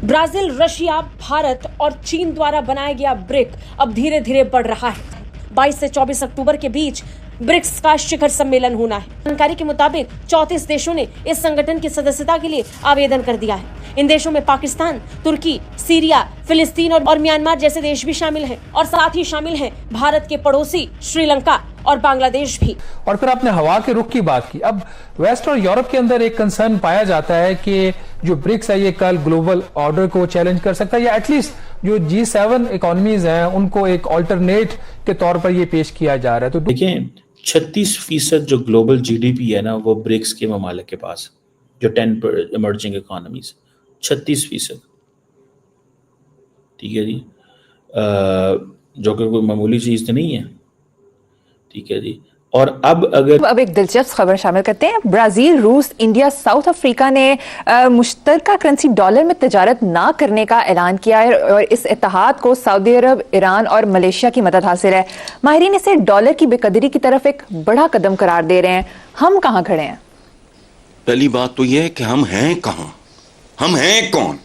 Brazil, Russia, Bharat और चीन द्वारा बनाया गया ब्रिक अब धीरे धीरे बढ़ रहा है। 22 से 24 अक्टूबर के बीच ब्रिक्स का शिखर सम्मेलन होना है। जानकारी के मुताबिक 34 देशों ने इस संगठन की सदस्यता के लिए आवेदन कर दिया है। इन देशों में पाकिस्तान, तुर्की, सीरिया, फिलिस्तीन और म्यांमार जैसे देश भी शामिल हैं और साथ ही शामिल हैं भारत के पड़ोसी श्रीलंका और बांग्लादेश भी। और फिर आपने हवा के रुख की बात की। अब वेस्ट और यूरोप के अंदर एक कंसर्न पाया जाता है कि जो ब्रिक्स है ये कल ग्लोबल ऑर्डर को चैलेंज कर सकता है, या एटलीस्ट जो G7 इकोनॉमीज हैं उनको एक ऑल्टरनेट के तौर पर ये पेश किया जा रहा है। तो देखिए 36% जो ग्लोबल जीडीपी है ना वो ब्रिक्स के ममालिक के पास, जो 10 इमर्जिंग इकोनॉमीज, 36%, ठीक है जी, जो कि कोई मामूली चीज़ तो नहीं है, ठीक है जी। और अब एक दिलचस्प खबर शामिल करते हैं। ब्राजील, रूस, इंडिया, साउथ अफ्रीका ने मुश्तरका करेंसी डॉलर में तजारत ना करने का ऐलान किया है और इस इत्तेहाद को सऊदी अरब, ईरान और मलेशिया की मदद हासिल है। माहिरीन इसे डॉलर की बेकदरी की तरफ एक बड़ा कदम करार दे रहे हैं। हम कहाँ खड़े हैं? पहली बात तो यह है कि हम हैं कहाँ, हम हैं कौन।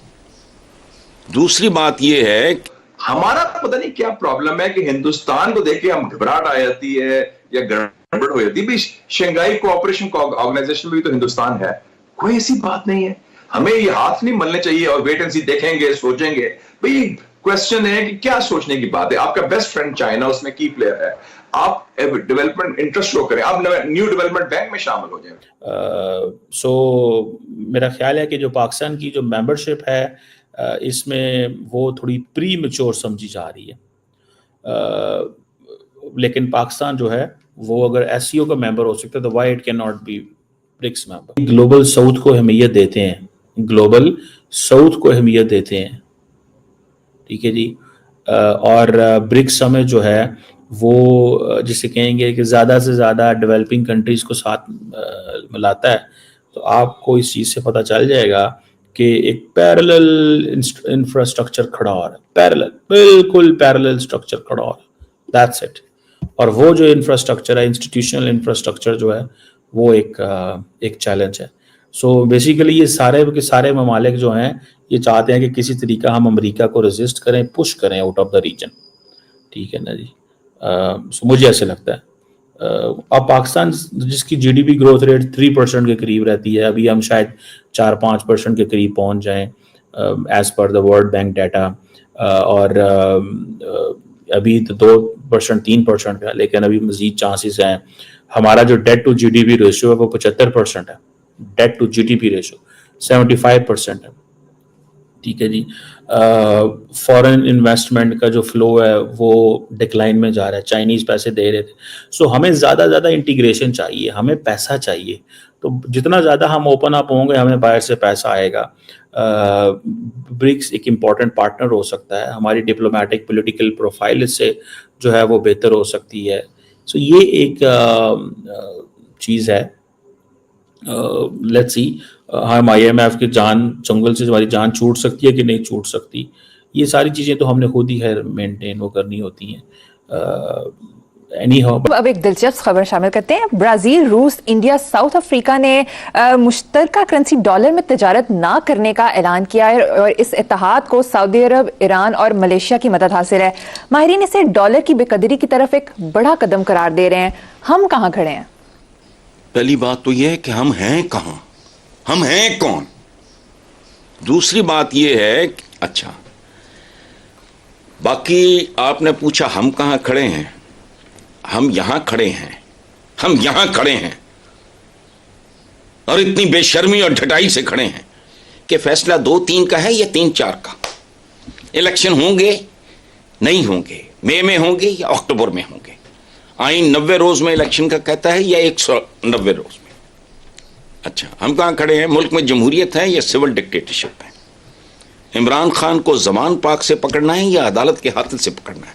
दूसरी बात यह है कि हमारा पता नहीं क्या प्रॉब्लम है कि हिंदुस्तान को देख के हम घबराहट आ जाती है या गड़बड़ हो जाती है। शंघाई कोऑपरेशन ऑर्गेनाइजेशन में भी तो हिंदुस्तान है, कोई ऐसी बात नहीं है। हमें ये हाथ नहीं मलने चाहिए और वेट एंड सी, देखेंगे, सोचेंगे। भाई क्वेश्चन है कि क्या सोचने की बात है। आपका बेस्ट फ्रेंड चाइना उसमें की प्लेयर है, आप डेवलपमेंट इंटरेस्ट शो करें, आप न्यू डेवलपमेंट बैंक में शामिल हो जाए। सो मेरा ख्याल है कि जो पाकिस्तान की जो मेंबरशिप है इसमें वो थोड़ी प्री मैच्योर समझी जा रही है, लेकिन पाकिस्तान जो है वो अगर एससीओ का मेंबर हो सकता है तो why it can not be BRICS member. Global south को अहमियत देते हैं, ग्लोबल साउथ को अहमियत देते हैं, ठीक है जी। और ब्रिक्स समिट जो है वो जिसे कहेंगे कि ज़्यादा से ज़्यादा डेवलपिंग कंट्रीज़ को साथ मिलाता है। तो आपको इस चीज़ से पता चल जाएगा कि एक पैरेलल इंफ्रास्ट्रक्चर खड़ा हो रहा है, पैरेलल, बिल्कुल पैरेलल स्ट्रक्चर खड़ा हो रहा है, दैट्स इट। और वो जो इंफ्रास्ट्रक्चर है, इंस्टीट्यूशनल इंफ्रास्ट्रक्चर जो है वो एक चैलेंज है। सो बेसिकली ये सारे के सारे ममालिक जो हैं ये चाहते हैं कि किसी तरीका हम अमेरिका को रेजिस्ट करें, पुश करें आउट ऑफ द रीजन, ठीक है ना जी। सो मुझे ऐसे लगता है अब पाकिस्तान जिसकी जीडीपी ग्रोथ रेट 3% के करीब रहती है, अभी हम शायद 4-5% के करीब पहुंच जाएं as per the world bank data, और अभी तो 2% 3% का, लेकिन अभी मजीद चांसेस हैं। हमारा जो डेट टू जीडीपी रेशियो है वो 75% है, डेट टू जीडीपी रेशियो 75% है, ठीक है जी। फॉरेन इन्वेस्टमेंट का जो फ्लो है वो डिक्लाइन में जा रहा है, चाइनीज़ पैसे दे रहे थे। सो हमें ज़्यादा ज़्यादा इंटीग्रेशन चाहिए, हमें पैसा चाहिए। तो जितना ज़्यादा हम ओपन अप होंगे हमें बाहर से पैसा आएगा। ब्रिक्स एक इम्पॉर्टेंट पार्टनर हो सकता है, हमारी डिप्लोमेटिक पॉलिटिकल प्रोफाइल इससे जो है वो बेहतर हो सकती है। सो ये एक चीज़ है। लेट्स सी हम IMF के जान चंगल से हमारी जान छूट सकती है कि नहीं छूट सकती, ये सारी चीज़ें तो हमने खुद ही है मेंटेन वो करनी होती हैं। अब एक दिलचस्प खबर शामिल करते हैं। ब्राजील, रूस, इंडिया, साउथ अफ्रीका ने मुश्तरका करेंसी डॉलर में तजारत ना करने का ऐलान किया है और इस इत्तेहाद को सऊदी अरब, ईरान और मलेशिया की मदद हासिल है। माहिरीन इसे डॉलर की बेकदरी की तरफ एक बड़ा कदम करार दे रहे हैं। हम कहाँ खड़े हैं? पहली बात तो यह है कि हम हैं कहाँ, हम हैं कौन। दूसरी बात यह है कि अच्छा, बाकी आपने पूछा हम कहाँ खड़े हैं, हम यहां खड़े हैं, हम यहां खड़े हैं और इतनी बेशर्मी और ढटाई से खड़े हैं कि फैसला 2-3 का है या 3-4 का। इलेक्शन होंगे नहीं होंगे, मई में होंगे या अक्टूबर में होंगे। आईन 90 रोज में इलेक्शन का कहता है या 190 रोज में। अच्छा, हम कहां खड़े हैं? मुल्क में जमहूरियत है या सिविल डिक्टेटरशिप है? इमरान खान को जमान पाक से पकड़ना है या अदालत के हाथ से पकड़ना है?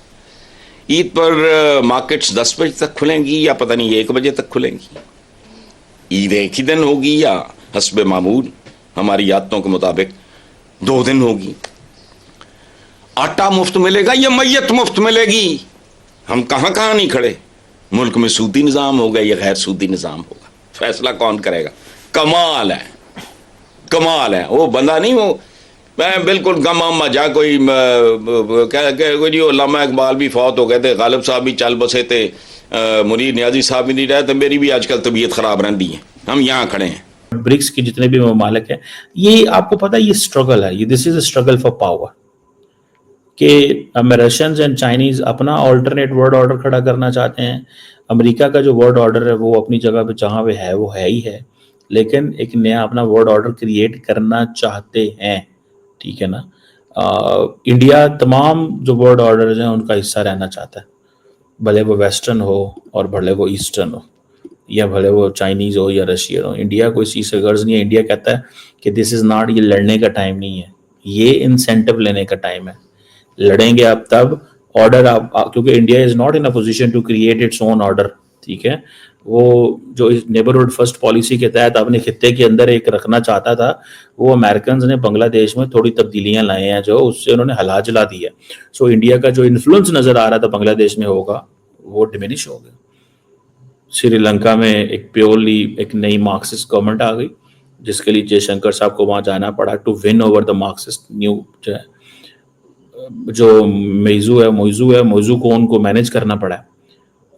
ईद पर मार्केट्स 10 बजे तक खुलेंगी या पता नहीं 1 बजे तक खुलेंगी? ईद एक ही दिन होगी या हस्बे मामूल हमारी यादों के मुताबिक 2 दिन होगी? आटा मुफ्त मिलेगा या मैयत मुफ्त मिलेगी? हम कहां कहां नहीं खड़े। मुल्क में सूदी निज़ाम होगा या गैर सूदी निज़ाम होगा, फैसला कौन करेगा? कमाल है, कमाल है। वो बंदा नहीं, वो मैं बिल्कुल गम मजा कोई कोई अल्लामा इकबाल भी फौत हो गए थे, गालिब साहब भी चल बसे थे, मुनीर नियाजी साहब भी नहीं रहे, तो मेरी भी आजकल तबीयत खराब रहती है। हम यहाँ खड़े हैं। ब्रिक्स के जितने भी ममालिक हैं, ये आपको पता है ये स्ट्रगल है, ये this is a struggle for power कि रशियंस एंड चाइनीज अपना ऑल्टरनेट वर्ल्ड ऑर्डर खड़ा करना चाहते हैं। अमेरिका का जो वर्ल्ड ऑर्डर है वो अपनी जगह पे जहाँ पे है वो है ही है, लेकिन एक नया अपना वर्ल्ड ऑर्डर क्रिएट करना चाहते हैं, ठीक है ना। इंडिया तमाम जो वर्ल्ड ऑर्डर हैं उनका हिस्सा रहना चाहता है, भले वो वेस्टर्न हो और भले वो ईस्टर्न हो, या भले वो चाइनीज हो या रशियन हो। इंडिया कोई चीज़ से गर्ज नहीं है। इंडिया कहता है कि दिस इज नॉट, ये लड़ने का टाइम नहीं है, ये इंसेंटिव लेने का टाइम है। लड़ेंगे आप तब ऑर्डर क्योंकि India is not in a position to create its own order, ठीक है। वो जो इस नेबरहुड फर्स्ट पॉलिसी के तहत अपने खित्ते के अंदर एक रखना चाहता था, वो अमेरिकन ने बांग्लादेश में थोड़ी तब्दीलियां लाए हैं जो उससे उन्होंने हला जला दिया। सो इंडिया का जो इन्फ्लुएंस नजर आ रहा था बांग्लादेश में होगा वो डिमिनिश हो गया। श्रीलंका में एक प्योरली एक नई मार्क्सिस्ट गवर्नमेंट आ गई, जिसके लिए जयशंकर साहब को वहां जाना पड़ा to win over the Marxist new जो मोइजू को उनको मैनेज करना पड़ा,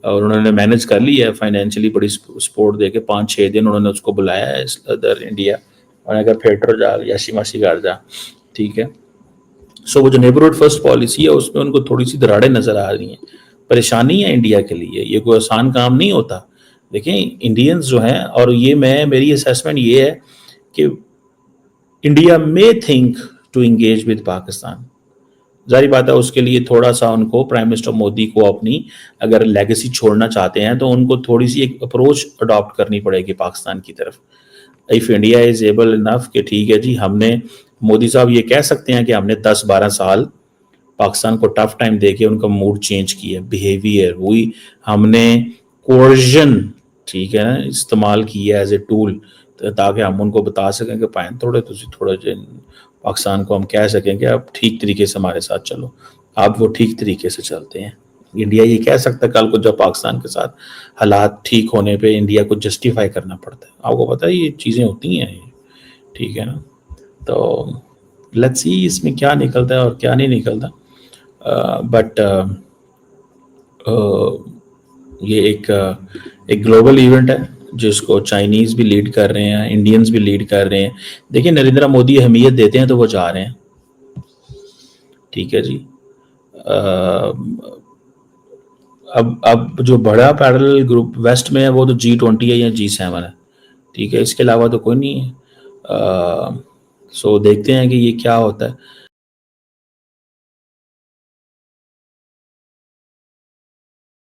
और उन्होंने मैनेज कर लिया है फाइनेंशियली, बड़ी सपोर्ट देके 5-6 दिन उन्होंने उसको बुलाया है इधर इंडिया, और अगर फेटर जा या शिमासी घर जा, ठीक है। सो वो जो नेबरहुड फर्स्ट पॉलिसी है उसमें उनको थोड़ी सी दरारें नजर आ रही हैं। परेशानी है इंडिया के लिए, ये कोई आसान काम नहीं होता। देखिए इंडियंस जो हैं, और ये मेरी असेसमेंट ये है कि इंडिया में think to engage with Pakistan. जारी बात है उसके लिए थोड़ा सा उनको, प्राइम मिनिस्टर मोदी को अपनी अगर लेगेसी छोड़ना चाहते हैं तो उनको थोड़ी सी एक अप्रोच अडॉप्ट करनी पड़ेगी पाकिस्तान की तरफ। If India is able enough कि ठीक है जी, हमने, मोदी साहब ये कह सकते हैं कि हमने 10-12 साल पाकिस्तान को टफ टाइम देके उनका मूड चेंज किया, बिहेवियर हुई, हमने कोर्जन, ठीक है ना, इस्तेमाल किया एज ए टूल, ताकि हम उनको बता सकें कि पाएं थोड़े पाकिस्तान को हम कह सकें कि आप ठीक तरीके से हमारे साथ चलो। आप वो ठीक तरीके से चलते हैं। इंडिया ये कह सकता है कल को जब पाकिस्तान के साथ हालात ठीक होने पे इंडिया को जस्टिफाई करना पड़ता है। आपको पता है ये चीज़ें होती हैं, ठीक है ना। तो लेट्स सी इसमें क्या निकलता है और क्या नहीं निकलता। बट ये एक ग्लोबल इवेंट है जिसको चाइनीज़ भी लीड कर रहे हैं, इंडियंस भी लीड कर रहे हैं। देखिए नरेंद्र मोदी अहमियत देते हैं तो वो जा रहे हैं, ठीक है जी। अब जो बड़ा पैरेलल ग्रुप वेस्ट में है वो तो G20 है या G7 है, ठीक है, इसके अलावा तो कोई नहीं है। सो देखते हैं कि ये क्या होता है।